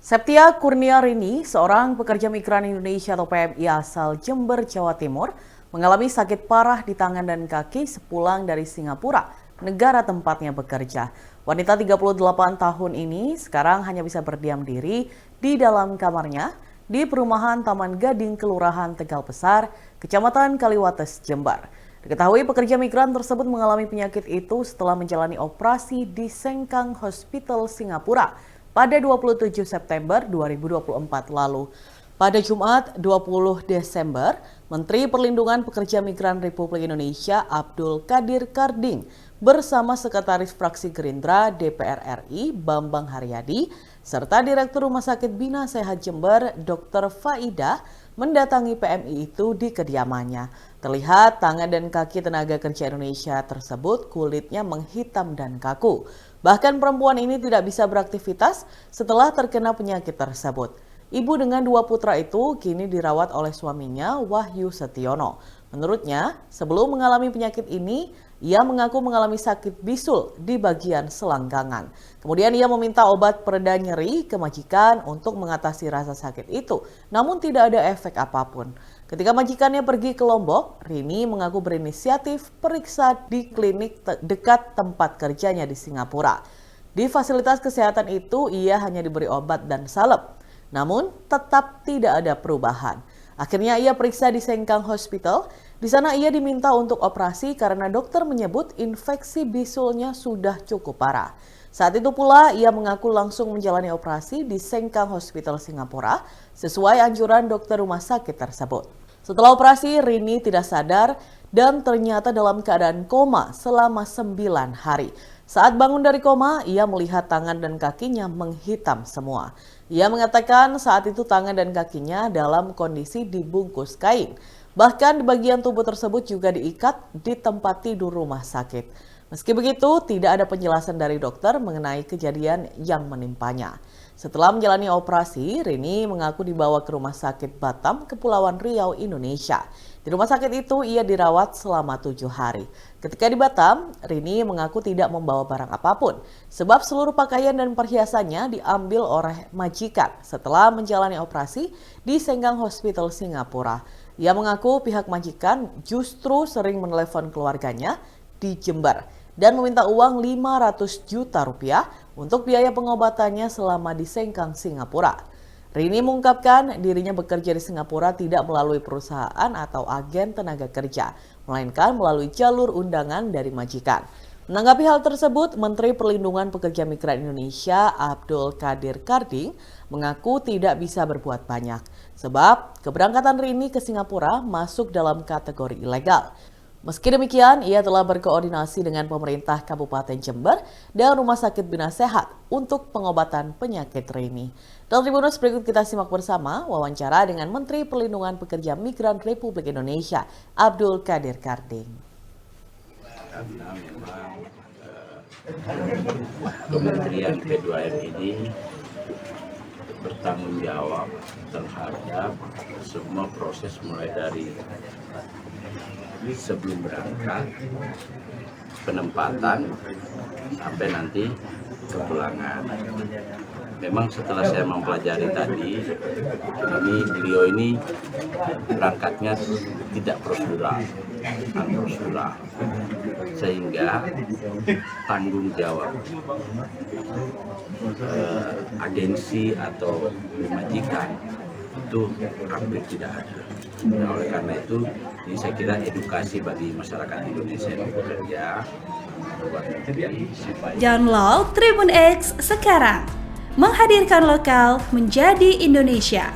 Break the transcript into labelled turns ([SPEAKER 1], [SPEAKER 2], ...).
[SPEAKER 1] Septia Kurniarini, seorang pekerja migran Indonesia atau PMI asal Jember, Jawa Timur, mengalami sakit parah di tangan dan kaki sepulang dari Singapura, negara tempatnya bekerja. Wanita 38 tahun ini sekarang hanya bisa berdiam diri di dalam kamarnya di perumahan Taman Gading, Kelurahan Tegal Besar, Kecamatan Kaliwates, Jember. Diketahui pekerja migran tersebut mengalami penyakit itu setelah menjalani operasi di Sengkang Hospital, Singapura pada 27 September 2024 lalu. Pada Jumat 20 Desember, Menteri Perlindungan Pekerja Migran Republik Indonesia Abdul Qadir Karding bersama Sekretaris Fraksi Gerindra DPR RI Bambang Haryadi serta Direktur Rumah Sakit Bina Sehat Jember Dr. Faidah mendatangi PMI itu di kediamannya. Terlihat tangan dan kaki tenaga kerja Indonesia tersebut kulitnya menghitam dan kaku. Bahkan perempuan ini tidak bisa beraktivitas setelah terkena penyakit tersebut. Ibu dengan dua putra itu kini dirawat oleh suaminya Wahyu Setiono. Menurutnya, sebelum mengalami penyakit ini, ia mengaku mengalami sakit bisul di bagian selangkangan. Kemudian ia meminta obat pereda nyeri ke majikan untuk mengatasi rasa sakit itu, namun tidak ada efek apapun. Ketika majikannya pergi ke Lombok, Rini mengaku berinisiatif periksa di klinik dekat tempat kerjanya di Singapura. Di fasilitas kesehatan itu, ia hanya diberi obat dan salep. Namun, tetap tidak ada perubahan. Akhirnya ia periksa di Sengkang Hospital. Di sana ia diminta untuk operasi karena dokter menyebut infeksi bisulnya sudah cukup parah. Saat itu pula ia mengaku langsung menjalani operasi di Sengkang Hospital Singapura sesuai anjuran dokter rumah sakit tersebut. Setelah operasi, Rini tidak sadar dan ternyata dalam keadaan koma selama 9 hari. Saat bangun dari koma, ia melihat tangan dan kakinya menghitam semua. Ia mengatakan saat itu tangan dan kakinya dalam kondisi dibungkus kain. Bahkan di bagian tubuh tersebut juga diikat di tempat tidur rumah sakit. Meski begitu, tidak ada penjelasan dari dokter mengenai kejadian yang menimpanya. Setelah menjalani operasi, Rini mengaku dibawa ke Rumah Sakit Batam, Kepulauan Riau, Indonesia. Di rumah sakit itu, ia dirawat selama 7 hari. Ketika di Batam, Rini mengaku tidak membawa barang apapun, sebab seluruh pakaian dan perhiasannya diambil oleh majikan setelah menjalani operasi di Sengkang Hospital, Singapura. Ia mengaku pihak majikan justru sering menelepon keluarganya di Jember dan meminta uang 500 juta rupiah untuk biaya pengobatannya selama di Sengkang, Singapura. Rini mengungkapkan dirinya bekerja di Singapura tidak melalui perusahaan atau agen tenaga kerja, melainkan melalui jalur undangan dari majikan. Menanggapi hal tersebut, Menteri Perlindungan Pekerja Migran Indonesia Abdul Qadir Karding mengaku tidak bisa berbuat banyak, sebab keberangkatan Rini ke Singapura masuk dalam kategori ilegal. Meski demikian, ia telah berkoordinasi dengan pemerintah Kabupaten Jember dan Rumah Sakit Bina Sehat untuk pengobatan penyakit Rini. Dalam Tribunnews berikut kita simak bersama wawancara dengan Menteri Perlindungan Pekerja Migran Republik Indonesia, Abdul Qadir Karding.
[SPEAKER 2] Karena memang Kementerian P2M ini bertanggung jawab terhadap semua proses mulai dari sebelum berangkat, penempatan, sampai nanti kepulangan. Memang setelah saya mempelajari tadi, beliau ini berangkatnya tidak prosedural, non-prosedural, sehingga tanggung jawab agensi atau majikan itu hampir tidak ada. Nah, oleh karena itu, ini saya kira edukasi bagi masyarakat Indonesia yang bekerja.
[SPEAKER 3] Download Tribun X sekarang, menghadirkan lokal menjadi Indonesia.